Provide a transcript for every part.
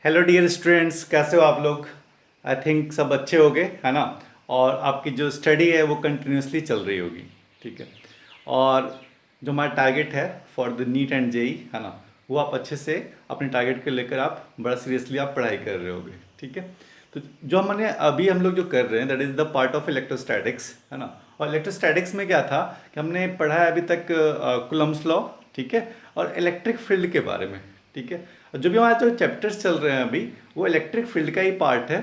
Hello dear students, कैसे हो आप लोग। आई थिंक सब अच्छे होंगे, है ना। और आपकी जो स्टडी है वो कंटिन्यूसली चल रही होगी, ठीक है। और जो हमारा टारगेट है for the NEET and JEE, है ना, वो आप अच्छे से अपने टारगेट को लेकर आप बड़ा सीरियसली आप पढ़ाई कर रहे होगे, ठीक है। तो जो हमने अभी हम लोग जो कर रहे हैं that is the part of electrostatics, है ना। और इलेक्ट्रोस्टैटिक्स में क्या था कि हमने पढ़ा है अभी तक कुलम्स लॉ, ठीक है, और इलेक्ट्रिक फील्ड के बारे में, ठीक है। और जो भी हमारे जो चैप्टर्स चल रहे हैं अभी वो इलेक्ट्रिक फील्ड का ही पार्ट है।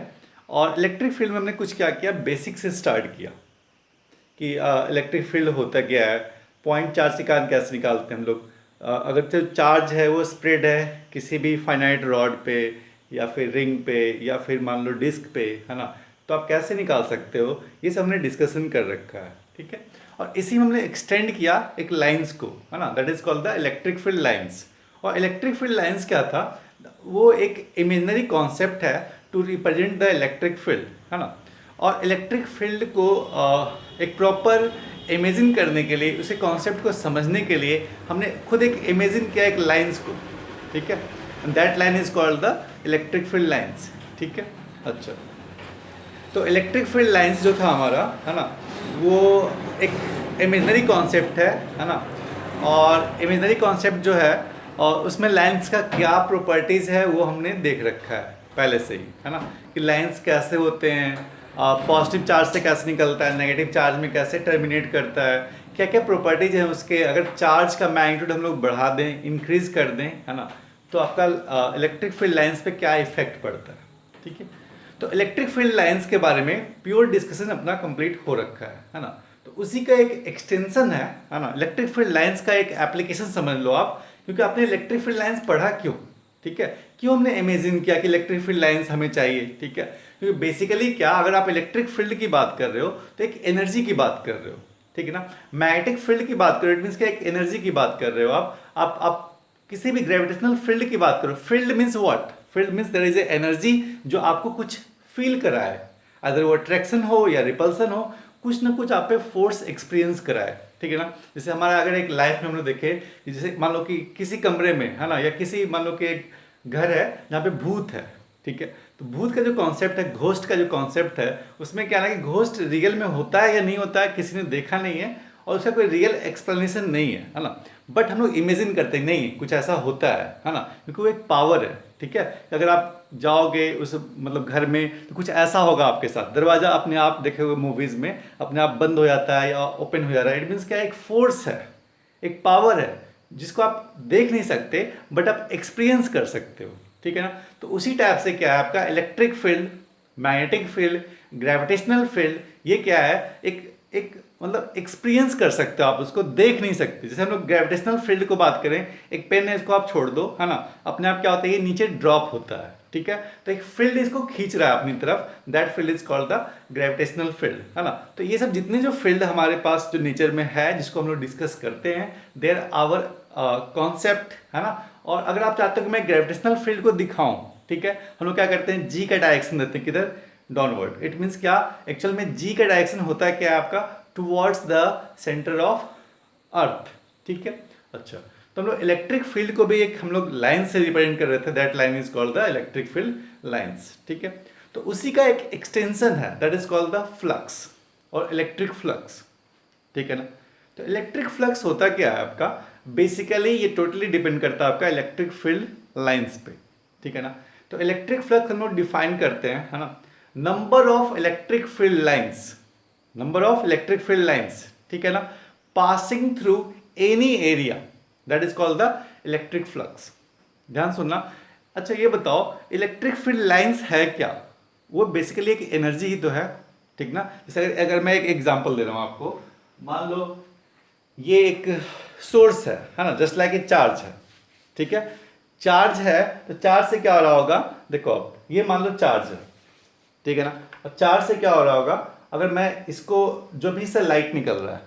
और इलेक्ट्रिक फील्ड में हमने कुछ क्या किया, बेसिक से स्टार्ट किया कि इलेक्ट्रिक फील्ड होता क्या है, पॉइंट चार्ज के कारण कैसे निकालते हैं हम लोग। अगर जो चार्ज है वो स्प्रेड है किसी भी फाइनाइट रॉड पे या फिर रिंग पे या फिर मान लो डिस्क पे, है ना, तो आप कैसे निकाल सकते हो, ये सब हमने डिस्कशन कर रखा है, ठीक है। और इसी में हमने एक्सटेंड किया एक लाइंस को, है ना, that is called the electric field lines. और इलेक्ट्रिक फील्ड लाइंस क्या था, वो एक इमेजनरी कॉन्सेप्ट है to represent the electric field, है ना। और इलेक्ट्रिक फील्ड को एक प्रॉपर इमेजिन करने के लिए, उसे कॉन्सेप्ट को समझने के लिए हमने खुद एक इमेजिन किया एक लाइंस को, ठीक है। That line is called the electric field lines, ठीक है। अच्छा, तो इलेक्ट्रिक फील्ड लाइंस जो था हमारा, है ना, वो एक इमेजनरी कॉन्सेप्ट है ना। और इमेजनरी कॉन्सेप्ट जो है और उसमें लाइंस का क्या प्रॉपर्टीज़ है वो हमने देख रखा है पहले से ही, है ना, कि लाइंस कैसे होते हैं, पॉजिटिव चार्ज से कैसे निकलता है, नेगेटिव चार्ज में कैसे टर्मिनेट करता है, क्या क्या प्रॉपर्टीज हैं उसके। अगर चार्ज का मैग्नीट्यूड हम लोग बढ़ा दें, इंक्रीज कर दें, है ना, तो आपका इलेक्ट्रिक फील्ड लाइंस पे क्या इफेक्ट पड़ता है, ठीक है। तो इलेक्ट्रिक फील्ड लाइंस के बारे में प्योर डिस्कशन अपना कंप्लीट हो रखा है ना। तो उसी का एक एक्सटेंशन है ना, इलेक्ट्रिक फील्ड लाइंस का एक एप्लीकेशन समझ लो आप, क्योंकि आपने इलेक्ट्रिक फील्ड लाइंस पढ़ा क्यों, ठीक है, क्यों हमने इमेजिन किया कि इलेक्ट्रिक फील्ड लाइंस हमें चाहिए, ठीक है। क्योंकि बेसिकली क्या, अगर आप इलेक्ट्रिक फील्ड की बात कर रहे हो तो एक एनर्जी की बात कर रहे हो, ठीक है ना। मैग्नेटिक फील्ड की बात कर रहे हो, इट मीन्स क्या, एक एनर्जी की बात कर रहे हो आप किसी भी ग्रेविटेशनल फील्ड की बात करो, field means what, field means there is a energy जो आपको कुछ फील कराए, अगर वो अट्रैक्शन हो या रिपल्सन हो, कुछ ना कुछ आप पे फोर्स एक्सपीरियंस कराए, ठीक है ना। जैसे हमारा अगर एक लाइफ में हम लोग देखें कि जैसे मान लो कि किसी कमरे में, है ना, या किसी मान लो कि एक घर है जहाँ पे भूत है, ठीक है। तो भूत का जो कॉन्सेप्ट है, घोस्ट का जो कॉन्सेप्ट है, उसमें क्या है कि घोस्ट रियल में होता है या नहीं होता है किसी ने देखा नहीं है और उसका कोई रियल एक्सप्लेनेशन नहीं है ना। बट हम लोग इमेजिन करते हैं नहीं कुछ ऐसा होता है ना, क्योंकि वो एक पावर है, ठीक है। अगर आप जाओगे उस मतलब घर में तो कुछ ऐसा होगा आपके साथ, दरवाजा अपने आप देखे हुए मूवीज में अपने आप बंद हो जाता है या ओपन हो जाता है, इट मीन्स क्या, एक फोर्स है, एक पावर है जिसको आप देख नहीं सकते बट आप एक्सपीरियंस कर सकते हो, ठीक है ना। तो उसी टाइप से क्या है आपका electric field, magnetic field, gravitational field, ये क्या है, एक एक मतलब एक्सपीरियंस कर सकते हो आप, उसको देख नहीं सकते। जैसे हम लोग ग्रेविटेशनल फील्ड को बात करें, एक पेन है इसको आप छोड़ दो, है ना, अपने आप क्या होता है, ये नीचे ड्रॉप होता है, ठीक है। तो एक फील्ड इसको खींच रहा है अपनी तरफ, that field is called the gravitational field, है ना। तो ये सब जितने जो फील्ड हमारे पास जो नेचर में है जिसको हम लोग डिस्कस करते हैं, देयर आवर कॉन्सेप्ट, है ना। और अगर आप चाहते हो कि मैं ग्रेविटेशनल फील्ड को दिखाऊं, ठीक है, हम लोग क्या करते हैं, जी का डायरेक्शन देते हैं, किधर, डाउनवर्ड। इट मीन्स क्या, एक्चुअल में जी का डायरेक्शन होता है क्या आपका, towards the centre of earth, ठीक है। अच्छा, तो हम लोग इलेक्ट्रिक फील्ड को भी एक हम लोग लाइन से रिप्रेजेंट कर रहे थे, that line is called the electric field lines, ठीक है। तो उसी का एक एक्सटेंशन है that is called the flux और इलेक्ट्रिक फ्लक्स, ठीक है ना। तो इलेक्ट्रिक फ्लक्स होता क्या है आपका, बेसिकली ये टोटली डिपेंड करता है आपका इलेक्ट्रिक फील्ड लाइंस पे, ठीक है ना। तो इलेक्ट्रिक फ्लक्स हम लोग डिफाइन करते हैं, है ना, number of electric field lines, number of electric field lines, ठीक है ना, passing through any area, that is called the electric flux. ध्यान सुनना। अच्छा ये बताओ इलेक्ट्रिक फील्ड लाइंस है क्या, वो बेसिकली एक एनर्जी ही तो है, ठीक ना। जैसे अगर मैं एक एग्जांपल दे रहा हूं आपको, मान लो ये एक सोर्स है ना, जस्ट लाइक ए चार्ज है, ठीक है। चार्ज है तो चार्ज से क्या हो रहा होगा, देखो अब ये मान लो चार्ज है, ठीक है ना। अब चार्ज से क्या हो रहा होगा, अगर मैं इसको, जो भी इससे लाइट निकल रहा है,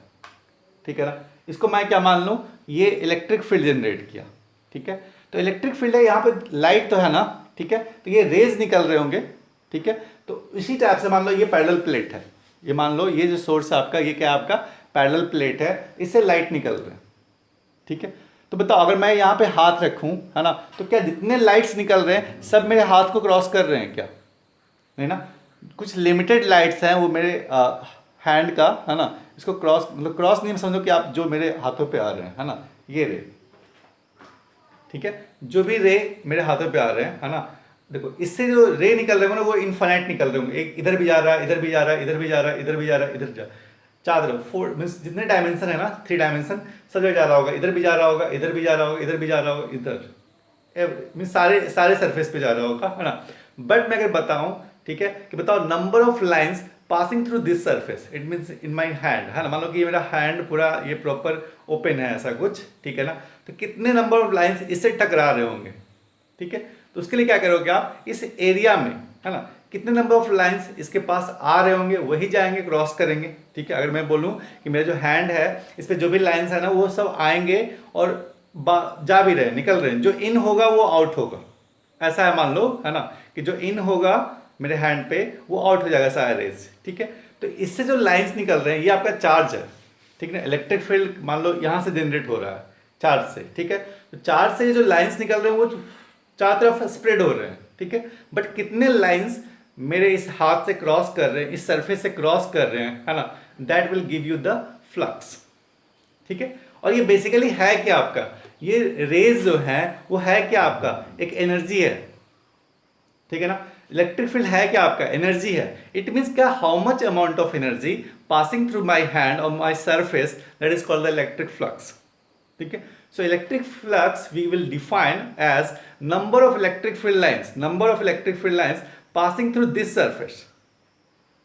ठीक है ना, इसको मैं क्या मान लूं, ये इलेक्ट्रिक फील्ड जनरेट किया, ठीक है। तो इलेक्ट्रिक फील्ड है, यहाँ पे लाइट तो है ना, ठीक है, तो ये रेज निकल रहे होंगे, ठीक है। तो इसी टाइप से मान लो ये पैरेलल प्लेट है, ये मान लो ये जो सोर्स है आपका, ये क्या है आपका पैरेलल प्लेट है, इससे लाइट निकल रहा है, ठीक है। तो बताओ अगर मैं यहाँ पे हाथ रखूँ, है ना, तो क्या जितने लाइट्स निकल रहे हैं सब मेरे हाथ को क्रॉस कर रहे हैं क्या? नहीं ना, कुछ लिमिटेड लाइट्स हैं वो मेरे हैंड का, है ना, इसको क्रॉस, मतलब क्रॉस नहीं समझो कि आप जो मेरे हाथों पे आ रहे हैं, है ना, ये रे, ठीक है, जो भी रे मेरे हाथों पे आ रहे हैं, है ना, देखो इससे जो रे निकल रहे होंगे ना वो इनफाइनाइट निकल रहे होंगे, एक इधर भी जा रहा है, इधर भी जा रहा है, इधर भी जा रहा है, इधर भी जा रहा है, इधर जा, चार तरफ, फोर मीन्स जितने डायमेंशन है ना, 3 डायमेंशन, सब जगह जा रहा होगा, इधर भी जा रहा होगा, इधर भी जा रहा होगा, इधर भी जा रहा होगा, इधर मीन्स सारे सारे सरफेस पे जा रहा होगा, है ना। बट मैं अगर बताऊं, ठीक है, कि बताओ number of lines passing through this surface, it means in my hand, है ना, मान लो कि ये मेरा हैंड पूरा ये प्रॉपर ओपन है ऐसा कुछ, ठीक है ना, तो कितने नंबर ऑफ लाइंस इससे टकरा रहे होंगे, ठीक है। तो उसके लिए क्या करोगे आप, इस एरिया में, है ना, कितने नंबर ऑफ लाइंस इसके पास आ रहे होंगे वही जाएंगे, क्रॉस करेंगे, ठीक है। अगर मैं बोलूं कि मेरा जो हैंड है इस पर जो भी लाइंस है ना वो सब आएंगे और जा भी रहे, निकल रहे हैं, जो इन होगा वो आउट होगा, ऐसा है मान लो, है ना, कि जो इन होगा मेरे हैंड पे वो आउट हो जाएगा सारे रेज, ठीक है। तो इससे जो लाइंस निकल रहे हैं ये आपका चार्ज है, ठीक है ना, इलेक्ट्रिक फील्ड मान लो यहाँ से जनरेट हो रहा है चार्ज से, ठीक है। तो चार्ज से जो लाइंस निकल रहे हैं वो चारों तरफ स्प्रेड हो रहे हैं, ठीक है। बट कितने लाइंस मेरे इस हाथ से क्रॉस कर रहे हैं, इस सरफेस से क्रॉस कर रहे हैं, है ना, that will give you the flux, ठीक है। और ये बेसिकली है क्या आपका, ये रेज जो है वो है क्या आपका, एक एनर्जी है, ठीक है ना। इलेक्ट्रिक फील्ड है क्या आपका, एनर्जी है। इट मीन्स क्या, how much amount of energy passing through my hand और my surface, that is called the electric flux, ठीक है। So electric flux we will define as number of electric field lines passing through this surface,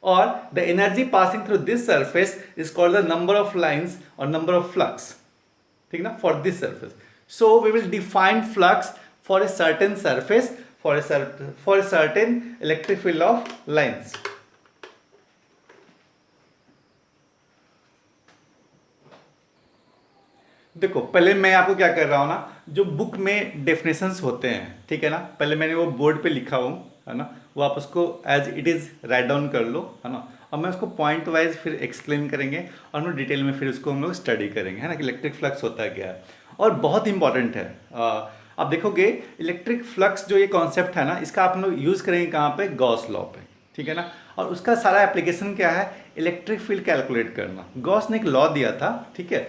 or the energy passing through this surface is called the number of lines or number of flux, ठीक ना, for this surface. So we will define flux for a certain surface, for a certain electric field of lines. देखो पहले मैं आपको क्या कर रहा हूँ ना, जो बुक में डेफिनेशंस होते हैं, ठीक है ना, पहले मैंने वो बोर्ड पे लिखा हूँ, है ना, वो आप उसको as it is write down कर लो, है ना, और मैं उसको पॉइंट वाइज फिर एक्सप्लेन करेंगे और हम डिटेल में फिर उसको हम लोग स्टडी करेंगे, है ना, कि इलेक्ट्रिक फ्लक्स होता है क्या है। और बहुत इंपॉर्टेंट है, आप देखोगे इलेक्ट्रिक फ्लक्स जो ये कॉन्सेप्ट है ना, इसका आप लोग यूज़ करेंगे कहाँ पे, गॉस लॉ पे, ठीक है ना। और उसका सारा एप्लीकेशन क्या है, इलेक्ट्रिक फील्ड कैलकुलेट करना। गॉस ने एक लॉ दिया था, ठीक है,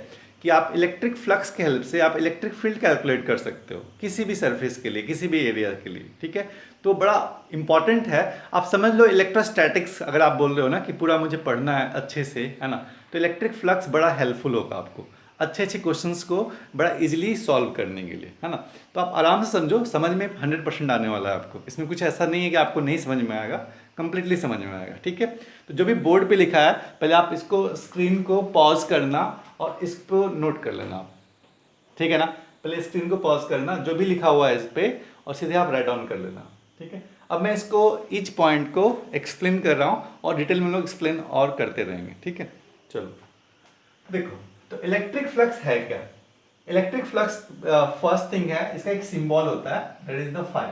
कि आप इलेक्ट्रिक फ्लक्स के हेल्प से आप इलेक्ट्रिक फील्ड कैलकुलेट कर सकते हो किसी भी सरफेस के लिए, किसी भी एरिया के लिए, ठीक है। तो बड़ा इंपॉर्टेंट है, आप समझ लो इलेक्ट्रोस्टैटिक्स अगर आप बोल रहे हो ना कि पूरा मुझे पढ़ना है अच्छे से, है ना, तो इलेक्ट्रिक फ्लक्स बड़ा हेल्पफुल होगा आपको अच्छे अच्छे क्वेश्चंस को बड़ा इजीली सॉल्व करने के लिए, है ना। तो आप आराम से समझो, समझ में 100% आने वाला है आपको, इसमें कुछ ऐसा नहीं है कि आपको नहीं समझ में आएगा, कंप्लीटली समझ में आएगा, ठीक है। तो जो भी बोर्ड पे लिखा है पहले आप इसको स्क्रीन को पॉज करना और इसको नोट कर लेना आप, ठीक है ना। पहले स्क्रीन को पॉज करना, जो भी लिखा हुआ है इस पर, और सीधे आप राइट डाउन कर लेना, ठीक है। अब मैं इसको ईच पॉइंट को एक्सप्लेन कर रहा हूँ और डिटेल में लोग एक्सप्लेन और करते रहेंगे, ठीक है। चलो देखो, तो इलेक्ट्रिक फ्लक्स है क्या, इलेक्ट्रिक फ्लक्स फर्स्ट थिंग है, इसका एक सिंबल होता है, दैट इज द फाई,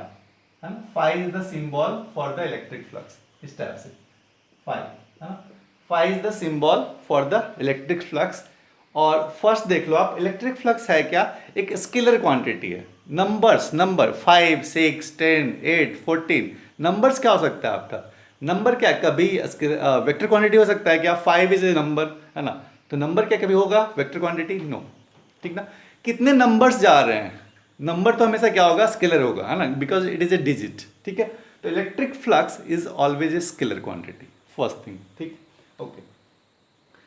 है ना, phi is the symbol for the electric flux, इस टाइप से फाई, है ना, phi is the symbol for the electric flux. और फर्स्ट देख लो आप, इलेक्ट्रिक फ्लक्स है क्या, एक स्केलर क्वांटिटी है, नंबर्स, नंबर 5 6 10 8 14, नंबर्स क्या हो सकता है आपका, नंबर क्या कभी वेक्टर क्वांटिटी हो सकता है क्या, 5 इज ए नंबर, है ना, तो नंबर क्या कभी होगा वेक्टर क्वांटिटी, नो, ठीक ना। कितने नंबर्स जा रहे हैं, नंबर तो हमेशा क्या होगा, स्केलर होगा, है ना, because it is a digit, ठीक है। तो electric flux is always a scalar quantity, first thing, ठीक, ओके।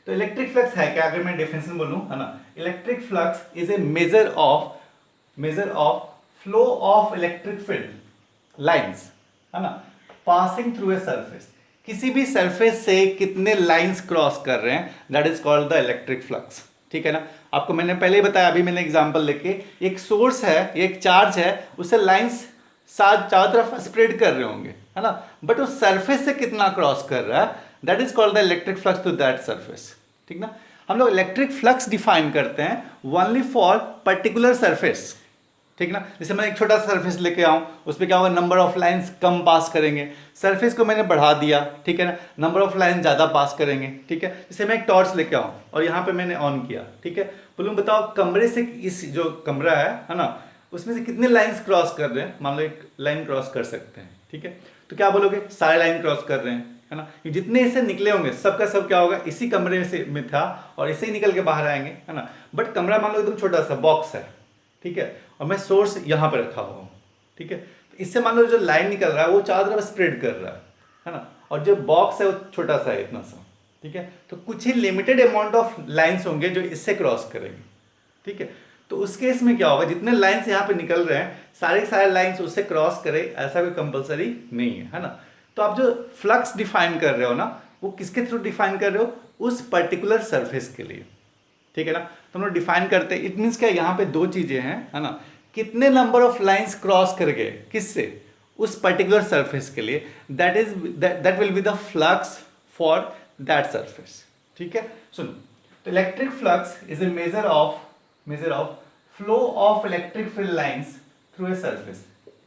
तो इलेक्ट्रिक फ्लक्स है क्या, अगर मैं डेफिनेशन बोलूं, है ना, electric flux is a measure of flow of electric field lines, है ना, पासिंग थ्रू ए सरफेस, किसी भी सरफेस से कितने लाइंस क्रॉस कर रहे हैं, that is called the electric flux, ठीक है ना। आपको मैंने पहले ही बताया, अभी मैंने एग्जांपल लेके, एक सोर्स है, एक चार्ज है, उससे लाइंस साथ चारों तरफ स्प्रेड कर रहे होंगे, है ना, बट उस सरफेस से कितना क्रॉस कर रहा है, that is called the electric flux to that surface, ठीक ना। हम लोग इलेक्ट्रिक फ्लक्स डिफाइन करते हैं ओनली फॉर पर्टिकुलर सरफेस, ठीक ना। जैसे मैं एक छोटा सा सरफेस लेके आऊँ, उस पर क्या होगा, नंबर ऑफ लाइंस कम पास करेंगे, सरफेस को मैंने बढ़ा दिया, ठीक है ना, नंबर ऑफ लाइन ज़्यादा पास करेंगे, ठीक है। जैसे मैं एक टॉर्च लेके आऊँ और यहाँ पे मैंने ऑन किया, ठीक है, बोलूँ बताओ कमरे से इस जो कमरा है ना, उसमें से कितने लाइंस क्रॉस कर रहे हैं, मान लो एक लाइन क्रॉस कर सकते हैं, ठीक है, तो क्या बोलोगे, सारे लाइन क्रॉस कर रहे हैं, है ना, ये जितने इससे निकले होंगे सबका सब क्या होगा, इसी कमरे से में था और इसे ही निकल के बाहर आएंगे, है ना। बट कमरा मान लो एकदम छोटा सा बॉक्स है, ठीक है, और मैं सोर्स यहाँ पर रखा हुआ हूँ, ठीक है, तो इससे मान लो जो लाइन निकल रहा है वो चारों तरफ स्प्रेड कर रहा है ना, और जो बॉक्स है वो छोटा सा है, इतना सा, ठीक है, तो कुछ ही लिमिटेड अमाउंट ऑफ लाइंस होंगे जो इससे क्रॉस करेंगे, ठीक है। तो उस केस में क्या होगा, जितने लाइंस यहाँ पे निकल रहे हैं सारे सारे लाइंस उससे क्रॉस करे, ऐसा कोई कंपलसरी नहीं है ना। तो आप जो फ्लक्स डिफाइन कर रहे हो ना, वो किसके थ्रू डिफाइन कर रहे हो, उस पर्टिकुलर सरफेस के लिए, ठीक है ना। तो हम लोग डिफाइन करते हैं, इट मीन्स क्या, यहाँ पे दो चीजें हैं, है ना, कितने नंबर ऑफ लाइंस क्रॉस कर गए किससे, उस पर्टिकुलर सरफेस के लिए, that will be the flux for that surface, ठीक है। सुनो, तो electric flux is a measure of flow of electric field lines through a surface,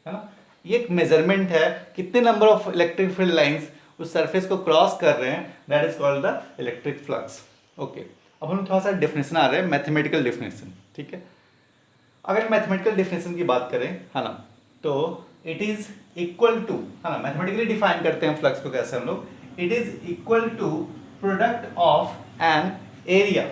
है ना। ये एक मेजरमेंट है, कितने number of electric field lines उस सरफेस को क्रॉस कर रहे हैं, that is called the electric flux. Okay, अब हम थोड़ा सा डेफिनेशन आ रहे हैं, मैथमेटिकल डेफिनेशन, ठीक है। अगर मैथमेटिकल डेफिनेशन की बात करें, है ना, तो इट इज इक्वल टू, है ना, मैथमेटिकली डिफाइन करते हैं फ्लक्स को कैसे हम लोग, it is equal to product of an area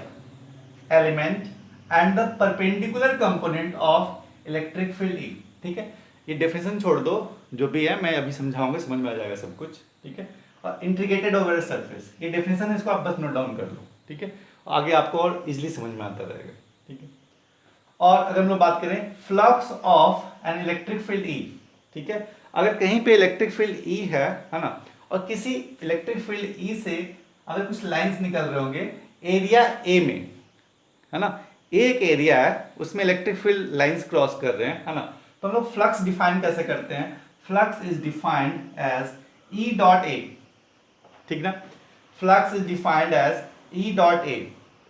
element and the perpendicular component of electric field E, ठीक है। ये डेफिनेशन छोड़ दो, जो भी है मैं अभी समझाऊंगा, समझ में आ जाएगा सब कुछ, ठीक है। और इंटीग्रेटेड ओवर सरफेस, ये डेफिनेशन है, इसको आप बस नोट डाउन कर लो, ठीक है, आगे आपको और इजीली समझ में आता रहेगा, ठीक है। और अगर हम लोग बात करें flux of an electric field E, ठीक है, अगर कहीं पे इलेक्ट्रिक फील्ड ई है ना, और किसी इलेक्ट्रिक फील्ड ई से अगर कुछ लाइंस निकल रहे होंगे एरिया ए में, है ना, एक एरिया है उसमें इलेक्ट्रिक फील्ड लाइंस क्रॉस कर रहे हैं, है ना, तो हम लोग फ्लक्स डिफाइन कैसे करते हैं, flux is defined as E dot A, ठीक ना, flux is defined as E dot A,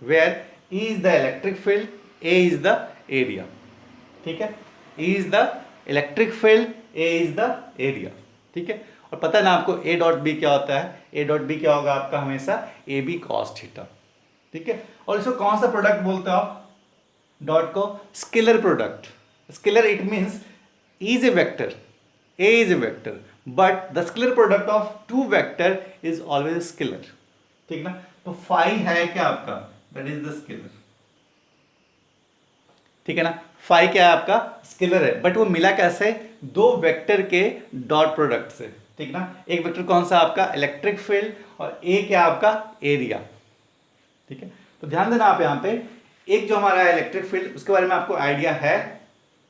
where E is the electric field, A is the area, ठीक है, E is the electric field, A is the area, ठीक है। और पता है ना आपको ए डॉट बी क्या होता है, ए डॉट बी क्या होगा आपका हमेशा ए बी कॉस थीटा, ठीक है। और इसको कौन सा प्रोडक्ट बोलते हो आप, डॉट को scalar product, scalar it means E is a vector, A is a vector, but the scalar product of two vector is always scalar, ठीक ना। तो फाई है क्या आपका, दैट इज द स्केलर, ठीक है ना, फाई क्या है आपका स्केलर है, बट वो मिला कैसे, दो वेक्टर के डॉट प्रोडक्ट से, ठीक ना। एक वेक्टर कौन सा आपका इलेक्ट्रिक फील्ड, और ए क्या आपका एरिया, ठीक है। तो ध्यान देना आप यहाँ पे, एक जो हमारा इलेक्ट्रिक फील्ड उसके बारे में आपको आइडिया है,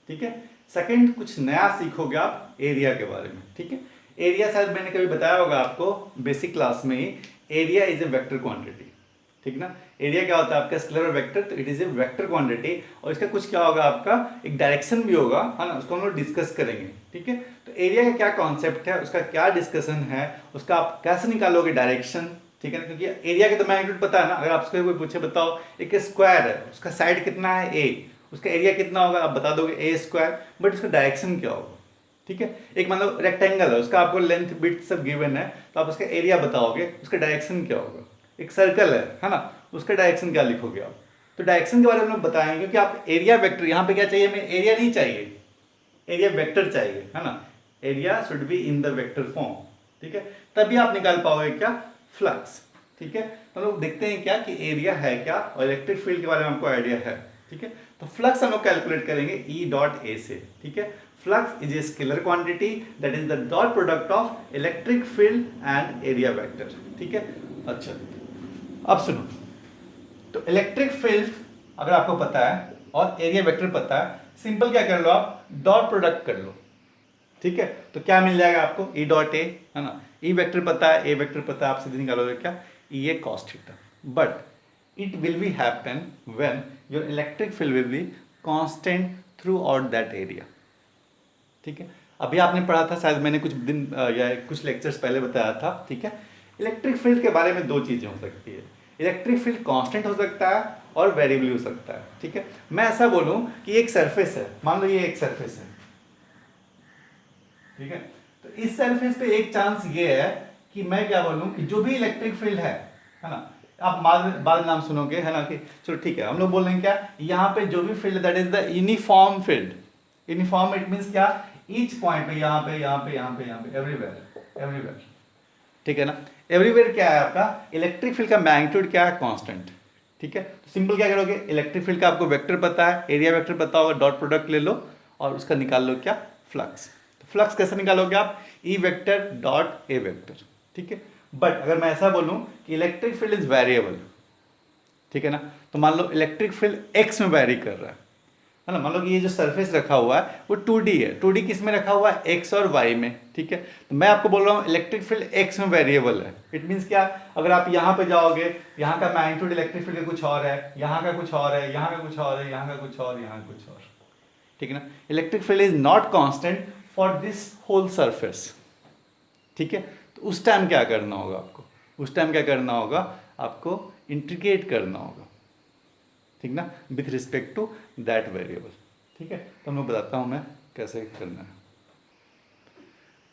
ठीक है। सेकंड कुछ नया सीखोगे आप एरिया के बारे में, ठीक है। एरिया शायद मैंने कभी बताया होगा आपको बेसिक क्लास में ही, area is a vector quantity, ठीक ना। एरिया क्या होता है आपका स्केलर और वेक्टर, तो it is a vector quantity, और इसका कुछ क्या होगा आपका एक डायरेक्शन भी होगा, है ना, उसको हम लोग डिस्कस करेंगे, ठीक है। तो एरिया का क्या कॉन्सेप्ट है, उसका क्या डिस्कशन है, उसका आप कैसे निकालोगे डायरेक्शन, ठीक है ना, क्योंकि एरिया के तो मैग्नीट्यूड पता है ना, अगर आपसे कोई पूछे बताओ एक स्क्वायर है, उसका साइड कितना है ए, उसका एरिया कितना होगा आप बता दोगे ए स्क्वायर, बट उसका डायरेक्शन क्या होगा, ठीक है। एक मतलब रेक्टेंगल है, उसका आपको लेंथ बिड्थ सब गिवन है, तो आप उसका एरिया बताओगे, उसका डायरेक्शन क्या होगा। एक सर्कल है ना, उसका डायरेक्शन क्या लिखोगे आप, तो डायरेक्शन के बारे में हम बताएंगे, क्योंकि आप एरिया वेक्टर, यहाँ पे क्या चाहिए हमें, एरिया नहीं चाहिए, एरिया वेक्टर चाहिए, है ना, area should be in the vector form, ठीक है, तभी आप निकाल पाओगे क्या फ्लक्स, ठीक है। तो लोग देखते हैं क्या कि एरिया है क्या, और इलेक्ट्रिक फील्ड के बारे में हमको आइडिया है, ठीक है। तो फ्लक्स हम लोग कैलकुलेट करेंगे ई डॉट ए से, ठीक है। Flux is a scalar quantity that is the dot product of electric field and area vector, ठीक है। अच्छा अब सुनो, तो इलेक्ट्रिक फील्ड अगर आपको पता है और एरिया वेक्टर पता है, सिंपल क्या कर लो आप डॉट प्रोडक्ट कर लो, ठीक है। तो क्या मिल जाएगा आपको ई डॉट ए, है ना, ई वेक्टर पता है, ए वेक्टर पता है, आप सीधे निकालोगे क्या E A cos theta, but it will be happen when your electric field will be constant throughout that area, ठीक है। अभी आपने पढ़ा था शायद, मैंने कुछ दिन या कुछ लेक्चर्स पहले बताया था, ठीक है। इलेक्ट्रिक फील्ड के बारे में दो चीजें हो सकती है, इलेक्ट्रिक फील्ड कांस्टेंट हो सकता है और वेरिएबल हो सकता है, ठीक है। मैं ऐसा बोलूं कि एक सरफेस है, मान लो ये एक सरफेस है, ठीक है। तो इस सरफेस पे एक चांस ये है कि मैं क्या बोलूं कि जो भी इलेक्ट्रिक फील्ड है ना, आप बाद में नाम सुनोगे, है ना, कि चलो ठीक है, हम लोग बोल रहे हैं क्या, यहाँ पे जो भी field that is the uniform field. Uniform it means क्या, ईच पॉइंट पे, यहाँ पे, यहाँ पे, यहाँ पे, यहाँ पे, एवरीवेयर, एवरीवेयर, ठीक है ना। एवरीवेयर क्या है आपका, इलेक्ट्रिक फील्ड का मैग्नीट्यूड क्या है, कांस्टेंट, ठीक है। तो सिंपल क्या करोगे, इलेक्ट्रिक फील्ड का आपको वेक्टर पता है, एरिया वेक्टर पता होगा, डॉट प्रोडक्ट ले लो और उसका निकाल लो क्या, फ्लक्स। तो फ्लक्स कैसे निकालोगे आप, E vector dot A vector, ठीक है। बट अगर मैं ऐसा बोलूं कि इलेक्ट्रिक फील्ड इज वेरिएबल, ठीक है ना, तो मान लो इलेक्ट्रिक फील्ड एक्स में वेरी कर रहा है ना। मान लो कि ये जो सरफेस रखा हुआ है वो 2D है, 2D किस में रखा हुआ है, एक्स और वाई में, ठीक है। तो मैं आपको बोल रहा हूँ इलेक्ट्रिक फील्ड एक्स में वेरिएबल है। इट मीन्स क्या, अगर आप यहाँ पे जाओगे, यहाँ का मैग्नीट्यूड इलेक्ट्रिक फील्ड का कुछ और है, यहाँ का कुछ और है, यहाँ का कुछ और है, यहाँ का कुछ और, यहाँ कुछ और, ठीक है ना। Electric field is not constant for this whole surface, ठीक है। तो उस टाइम क्या करना होगा आपको, उस टाइम क्या करना होगा आपको, इंटीग्रेट करना होगा, ठीक ना, with respect to that variable, ठीक है। तो मैं बताता हूँ मैं कैसे करना है।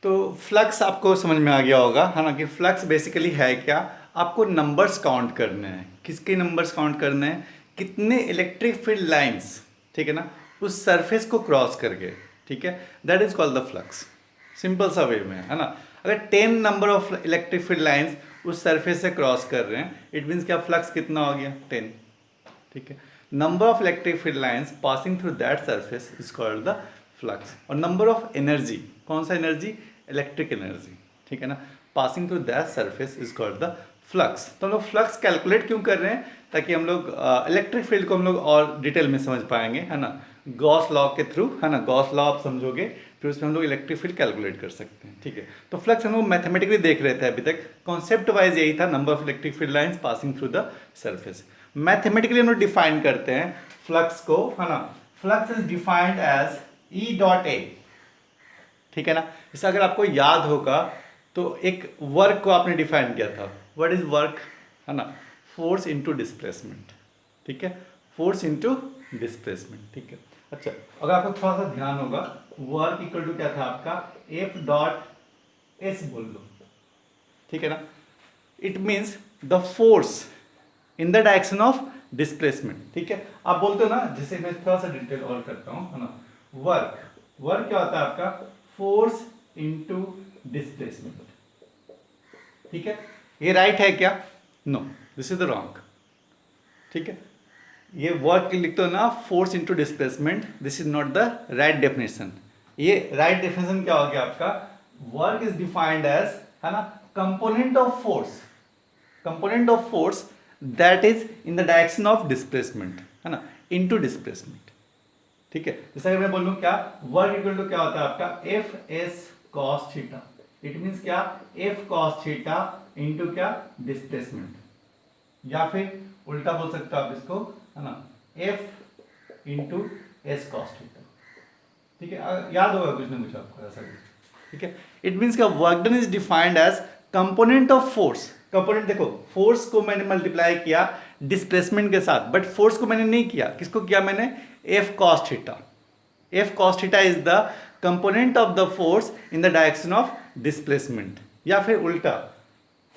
तो फ्लक्स आपको समझ में आ गया होगा, है ना, कि फ्लक्स बेसिकली है क्या, आपको नंबर्स काउंट करने हैं। किसके नंबर्स काउंट करने हैं, कितने इलेक्ट्रिक फील्ड लाइंस, ठीक है ना, उस सरफेस को क्रॉस करके, ठीक है, that is called the flux. Simple सा वे में, है ना। अगर 10 number of electric field lines उस सरफेस से क्रॉस कर रहे हैं, इट मीन्स क्या, फ्लक्स कितना हो गया, 10, ठीक है। Number of electric field lines passing through that surface is called the flux. और नंबर ऑफ एनर्जी, कौन सा एनर्जी, इलेक्ट्रिक एनर्जी, ठीक है ना, passing through that surface is called the flux. तो हम लोग फ्लक्स कैलकुलेट क्यों कर रहे हैं, ताकि हम लोग इलेक्ट्रिक फील्ड को हम लोग और डिटेल में समझ पाएंगे, है ना, गॉस लॉ के थ्रू, है ना। गॉस लॉ आप समझोगे फिर उसमें हम लोग इलेक्ट्रिक फील्ड कैलकुलेट कर सकते हैं, ठीक है। तो फ्लक्स हम लोग मैथमेटिकली देख रहे थे अभी तक, कॉन्सेप्ट वाइज यही था, number of electric field lines passing through the surface. Mathematically हम लोग डिफाइन करते हैं फ्लक्स को, है ना। Flux is defined as E dot A, ठीक है ना। जैसे अगर आपको याद होगा तो एक वर्क को आपने डिफाइन किया था, व्हाट इज वर्क, है ना, फोर्स इनटू डिस्प्लेसमेंट, ठीक है, फोर्स इनटू डिस्प्लेसमेंट, ठीक है। अच्छा, अगर आपको थोड़ा सा ध्यान होगा, वर्क इक्वल टू क्या था आपका, एफ डॉट एस बोल लो, ठीक है ना। It means the force in the direction of displacement, ठीक है। आप बोलते हो ना, जैसे मैं थोड़ा सा डिटेल और करता हूँ, है ना। वर्क, वर्क क्या होता है आपका, फोर्स इनटू डिस्प्लेसमेंट, ठीक है। ये राइट है क्या, no, this is the wrong, ठीक है। ये वर्क लिखते हो ना, force into displacement, this is not the right definition. ये राइट डेफिनेशन क्या हो गया आपका, वर्क इज डिफाइंड एज, है ना, component of force, component of force that is in the direction of displacement, है ना, इनटू डिस्प्लेसमेंट, ठीक है। जैसे अगर मैं बोलूं क्या, वर्क इक्वल टू क्या होता है आपका, F S cos theta, it means क्या, एफ कॉस थीटा इनटू क्या, डिस्प्लेसमेंट, या फिर उल्टा बोल सकते हो आप इसको, है ना, F into S cos theta, ठीक है। याद होगा कुछ ना कुछ आपको ऐसा कुछ, ठीक है। इट मीन्स का work done is defined as component of force. Component देखो, फोर्स को मैंने मल्टीप्लाई किया डिस्प्लेसमेंट के साथ, बट फोर्स को मैंने नहीं किया, किसको किया मैंने, F cos theta. F cos theta is the component of the force in the direction of displacement, या फिर उल्टा,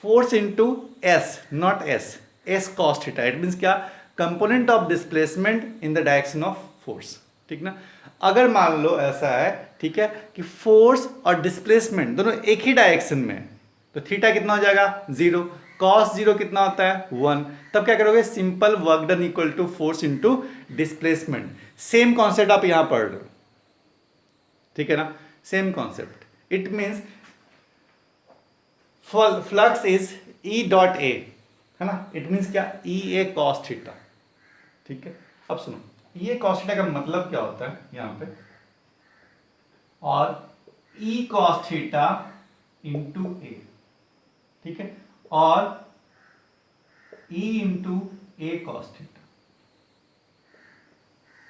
force into S, not S, S cos theta, it means क्या, component of displacement in the direction of force, ठीक ना। अगर मान लो ऐसा है, ठीक है, कि फोर्स और डिस्प्लेसमेंट दोनों एक ही डायरेक्शन में, तो थीटा कितना हो जाएगा, 0, कॉस 0 कितना होता है, 1, तब क्या करोगे, simple work done equal to force into displacement. Same concept आप यहां पढ़ रहे हो, ठीक है ना, same concept. It means flux is E dot A, है ना, इट मीन्स क्या, ई ए कॉस थीटा, ठीक है। अब सुनो, ई ए कॉस थीटा का मतलब क्या होता है यहां पे, और ई कॉस थीटा इंटू ए, ठीक है, और ई इंटू ए कॉस थीटा,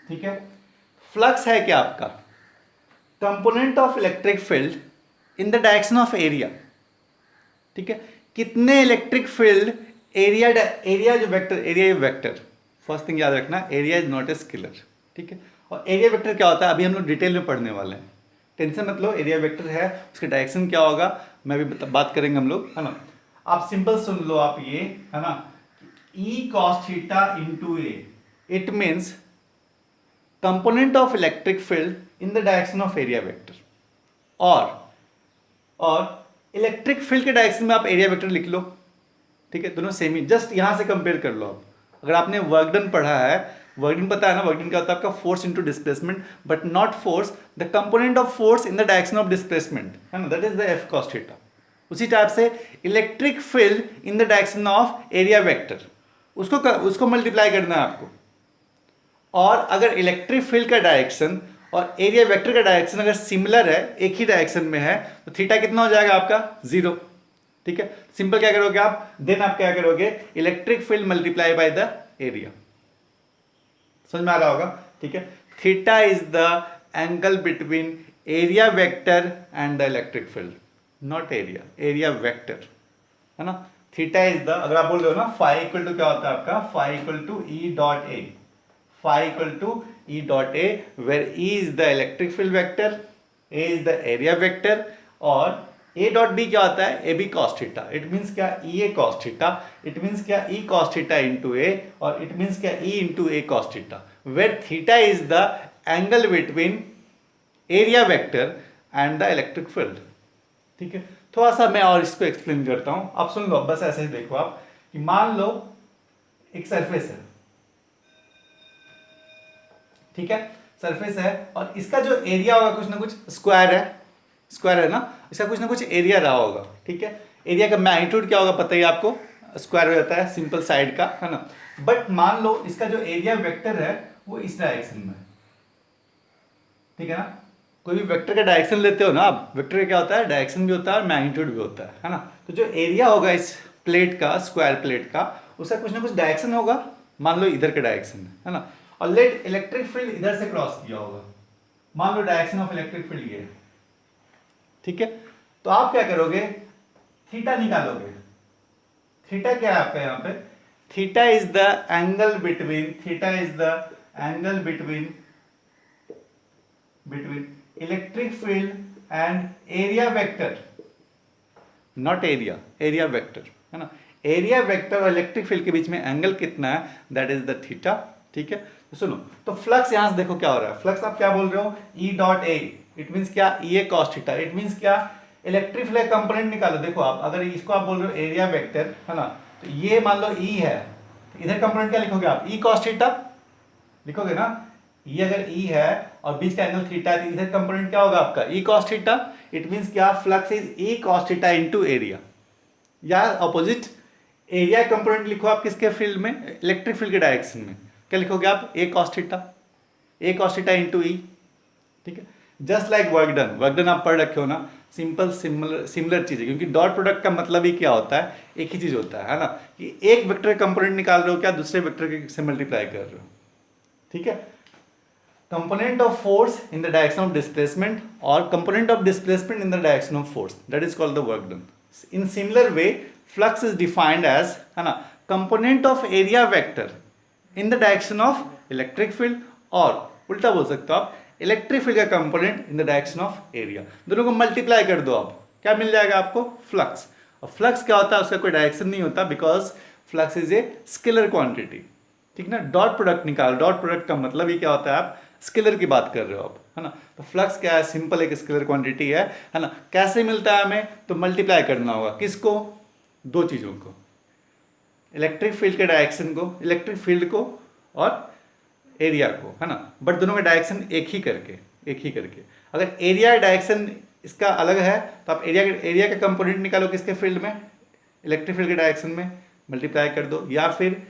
ठीक है। फ्लक्स है क्या आपका, component of electric field in the direction of area, ठीक है। कितने इलेक्ट्रिक फील्ड, एरिया, एरिया जो vector, area vector, first thing याद रखना, area is not a scalar, ठीक है। और एरिया वेक्टर क्या होता है अभी हम लोग डिटेल में पढ़ने वाले हैं, टेंशन मत लो। एरिया वेक्टर है, उसके डायरेक्शन क्या होगा मैं भी बात करेंगे हम लोग, है ना। आप सिंपल सुन लो आप ये, है ना, E cos theta into A. It means component of electric field in the direction of area vector. और इलेक्ट्रिक फील्ड के डायरेक्शन में आप एरिया वेक्टर लिख लो, ठीक है, दोनों सेम ही, जस्ट यहां से कंपेयर कर लो आप। अगर आपने वर्क डन पढ़ा है, वर्क डन पता है ना, वर्क डन क्या होता है आपका, force into displacement, but not force, the component of force in the direction of displacement, है ना, that is the F cos theta. उसी टाइप से electric field in the direction of area vector, उसको multiply करना है आपको। और अगर इलेक्ट्रिक फील्ड का डायरेक्शन और एरिया वेक्टर का डायरेक्शन अगर सिमिलर है, एक ही डायरेक्शन में है, तो थीटा कितना हो जाएगा आपका, 0, ठीक है। सिंपल क्या करोगे आप, देन आप क्या करोगे, electric field multiply by the area. समझ में आ रहा होगा, ठीक है। Theta is the angle between area vector and the electric field, not area, area vector, है ना। थीटा इज द, अगर आप बोल रहे हो ना फाई इक्वल टू क्या होता है आपका, phi equal to E dot A, phi equal to E dot A, where E is the electric field vector, A is the area vector, और A dot B क्या होता है, AB cos theta। It means क्या, EA cos theta, it means क्या, E cos theta into A, और it means क्या, E into A cos theta, where theta is the angle between area vector and the electric field, ठीक है। थोड़ा सा मैं और इसको एक्सप्लेन करता हूँ, आप सुन लो, बस ऐसे ही देखो आप, कि मान लो एक सरफेस है, ठीक है, सरफेस है, और इसका जो एरिया होगा कुछ ना कुछ स्क्वायर है, स्क्वायर है ना, इसका कुछ ना कुछ एरिया रहा होगा, ठीक है। एरिया का मैग्नीट्यूड क्या होगा पता ही आपको, स्क्वायर हो जाता है सिंपल साइड का, है ना। बट मान लो इसका जो एरिया वेक्टर है वो इस डायरेक्शन में, ठीक है ना। कोई भी वेक्टर का डायरेक्शन लेते हो ना आप, वेक्टर का क्या होता है, डायरेक्शन भी होता है और मैग्नीट्यूड भी होता है ना। तो जो एरिया होगा इस प्लेट का, स्क्वायर प्लेट का, उसका कुछ ना कुछ डायरेक्शन होगा, मान लो इधर का डायरेक्शन है ना, और लेट इलेक्ट्रिक फील्ड इधर से क्रॉस किया होगा, मान लो डायरेक्शन ऑफ इलेक्ट्रिक फील्ड ये, ठीक है। तो आप क्या करोगे, थीटा निकालोगे। थीटा क्या है आपका यहाँ पे, theta is the angle between, theta is the angle between electric field and area vector, not area, area vector, है ना। एरिया वेक्टर और इलेक्ट्रिक फील्ड के बीच में एंगल कितना है, दैट इज द थीटा, ठीक है। तो सुनो, तो फ्लक्स यहां से देखो क्या हो रहा है, फ्लक्स आप क्या बोल रहे हो, E dot A, it means क्या, EA cos theta, it means क्या, इलेक्ट्रिक फील्ड कंपोनेंट निकालो। देखो आप, अगर इसको आप बोल रहे हो एरिया वेक्टर, है ना, तो ये मान लो E है, तो इधर कंपोनेंट क्या लिखोगे आप, E cos थीटा लिखोगे ना। ये अगर E है और बीच का एंगल थीटा है, तो इधर कंपोनेंट क्या होगा आपका, E cos theta, it means क्या, flux is E cos theta into area, या अपोजिट, एरिया कंपोनेंट लिखो आप किसके फील्ड में, इलेक्ट्रिक फील्ड के डायरेक्शन में, क्या लिखोगे आप, A cos थीटा इंटू ई, ठीक है। जस्ट लाइक वर्क डन आप पढ़ रखे हो ना, सिंपल सिमिलर चीज़ है, क्योंकि डॉट प्रोडक्ट का मतलब ही क्या होता है, एक ही चीज़ होता है ना, कि एक वेक्टर कंपोनेंट निकाल रहे हो क्या, दूसरे वेक्टर से मल्टीप्लाई कर रहे हो, ठीक है। Component of force in the direction of displacement और component of displacement in the direction of force, that is called the work done. In similar way flux is defined as, है ना, component of area vector in the direction of electric field, और उल्टा बोल सकते हो आप, electric field का component in the direction of area. दोनों को मल्टीप्लाई कर दो आप, क्या मिल जाएगा आपको, फ्लक्स। और फ्लक्स क्या होता है, उसका कोई डायरेक्शन नहीं होता, because flux is a scalar quantity, ठीक ना। डॉट प्रोडक्ट निकाल, डॉट प्रोडक्ट का मतलब ही क्या होता है, आप स्केलर की बात कर रहे हो आप, है ना। तो फ्लक्स क्या है, सिंपल एक स्केलर क्वांटिटी है ना। कैसे मिलता है हमें, तो मल्टीप्लाई करना होगा, किसको, दो चीज़ों को, इलेक्ट्रिक फील्ड के डायरेक्शन को, इलेक्ट्रिक फील्ड को, और एरिया को, है ना। बट दोनों का डायरेक्शन एक ही करके अगर एरिया डायरेक्शन इसका अलग है, तो आप एरिया का कंपोनेंट निकालो किसके फील्ड में, इलेक्ट्रिक फील्ड के डायरेक्शन में, मल्टीप्लाई कर दो, या फिर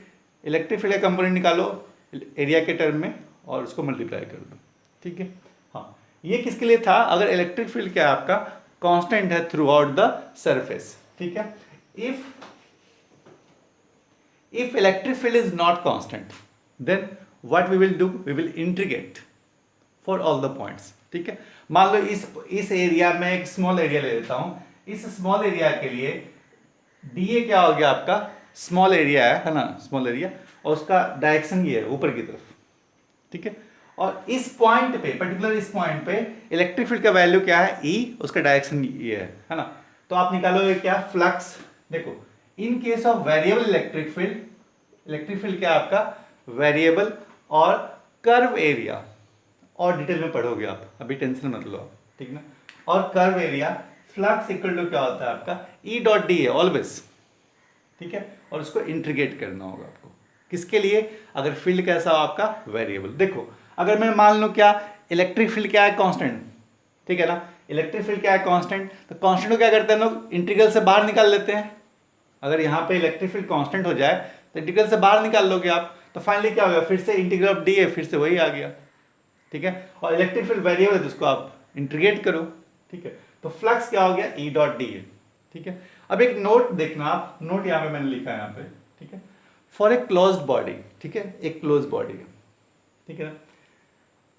इलेक्ट्रिक फील्ड का कंपोनेंट निकालो एरिया के टर्म में और उसको मल्टीप्लाई कर दो, ठीक है। हाँ, ये किसके लिए था, अगर इलेक्ट्रिक फील्ड क्या है आपका, कांस्टेंट है थ्रू आउट द सरफेस, ठीक है। if electric field is not constant, then what we will do, we will integrate for all the points, ठीक है। मान लो इस एरिया में एक स्मॉल एरिया ले लेता हूं, इस स्मॉल एरिया के लिए DA क्या हो गया आपका, स्मॉल एरिया है ना, स्मॉल एरिया, और उसका डायरेक्शन ये है ऊपर की तरफ, ठीक है। और इस पॉइंट पे, पर्टिकुलर इस पॉइंट पे इलेक्ट्रिक फील्ड का वैल्यू क्या है, E, उसका डायरेक्शन ये है ना। तो आप निकालोगे क्या, फ्लक्स। देखो, in case of variable electric field, electric field क्या है आपका, वेरिएबल, और कर्व एरिया, और डिटेल में पढ़ोगे आप, अभी टेंशन मत लो आप, ठीक ना। और curve area flux equal to क्या होता है आपका, ई डॉट डी है ऑलवेज, ठीक है। और उसको इंटीग्रेट करना होगा आपको, किसके लिए, अगर फील्ड कैसा हो आपका, वेरिएबल। देखो अगर मैं मान लूँ क्या, इलेक्ट्रिक फील्ड क्या है, कांस्टेंट, ठीक है ना, इलेक्ट्रिक फील्ड क्या है, कांस्टेंट, तो कांस्टेंट को क्या करते हैं लोग, इंटीग्रल से बाहर निकाल लेते हैं। अगर यहाँ पे इलेक्ट्रिक फील्ड कांस्टेंट हो जाए तो इंटीग्रल से बाहर निकाल लोगे आप, तो फाइनली क्या होगा, फिर से इंटीग्रल ऑफ डी है, फिर से वही आ गया, ठीक है। और इलेक्ट्रिक फील्ड वेरिएबल है तो उसको आप इंटीग्रेट करो, ठीक है। तो फ्लक्स क्या हो गया, ई डॉट डी है, ठीक है। अब एक नोट देखना आप, नोट यहाँ पे मैंने लिखा है यहाँ पे, ठीक है, फॉर ए क्लोज्ड बॉडी, ठीक है, एक क्लोज बॉडी है, ठीक है।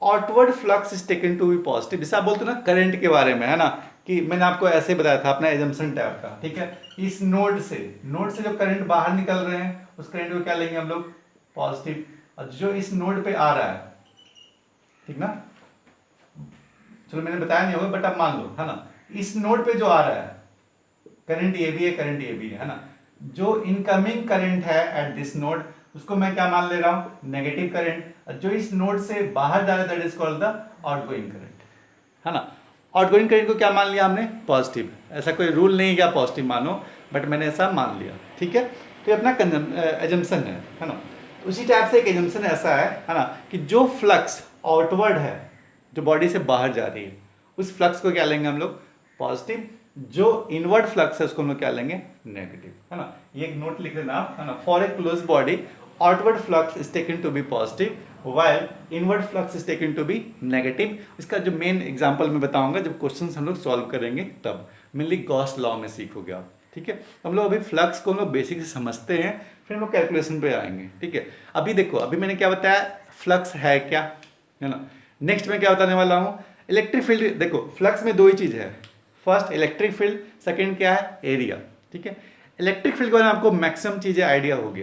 Outward flux is taken to be positive, जैसे आप बोलते हो ना करंट के बारे में, है ना, कि मैंने आपको ऐसे बताया था अपना एजम्पशन टाइप का, ठीक है। इस नोड से जो करंट बाहर निकल रहे हैं उस करंट को क्या लेंगे हम लोग, पॉजिटिव, और जो इस नोड पे आ रहा है, ठीक ना, चलो मैंने बताया नहीं होगा बट आप मान लो, है ना, इस नोड पे जो आ रहा है करंट ये भी है, करंट ये भी है ना, जो इनकमिंग करंट है एट दिस नोड उसको मैं क्या मान ले रहा हूं, नेगेटिव करंट, और जो इस नोड से बाहर जा रहा है that is called the outgoing current, है ना। आउटगोइंग करंट को क्या मान लिया हमने, पॉजिटिव, ऐसा कोई रूल नहीं है पॉजिटिव मानो, बट मैंने ऐसा मान लिया, ठीक है। तो ये अपना एजम्पशन है ना। उसी टाइप से एक एजम्पशन ऐसा है ना, कि जो फ्लक्स आउटवर्ड है, जो बॉडी से बाहर जा रही है, उस फ्लक्स को क्या लेंगे हम लोग, पॉजिटिव, जो इनवर्ड फ्लक्स है उसको हम लोग क्या लेंगे, नेगेटिव, है ना। ये एक नोट लिख लेना आप, है ना, for a close body outward flux is taken to be positive while inward flux is taken to be negative. इसका जो मेन एग्जांपल मैं बताऊंगा जब क्वेश्चंस हम लोग सॉल्व करेंगे तब, मेनली गॉस लॉ में सीखोगे आप, ठीक है। हम लोग अभी फ्लक्स को हम लोग बेसिक से समझते हैं, फिर हम लोग कैलकुलेशन पे आएंगे, ठीक है। अभी देखो, अभी मैंने क्या बताया, फ्लक्स है क्या, है ना। नेक्स्ट में क्या बताने वाला हूँ, इलेक्ट्रिक फील्ड। देखो फ्लक्स में दो ही चीज़ है, फर्स्ट इलेक्ट्रिक फील्ड, सेकंड क्या है, एरिया, ठीक है। इलेक्ट्रिक फील्ड के बारे में आपको मैक्सिमम चीज़ें आइडिया हो गया।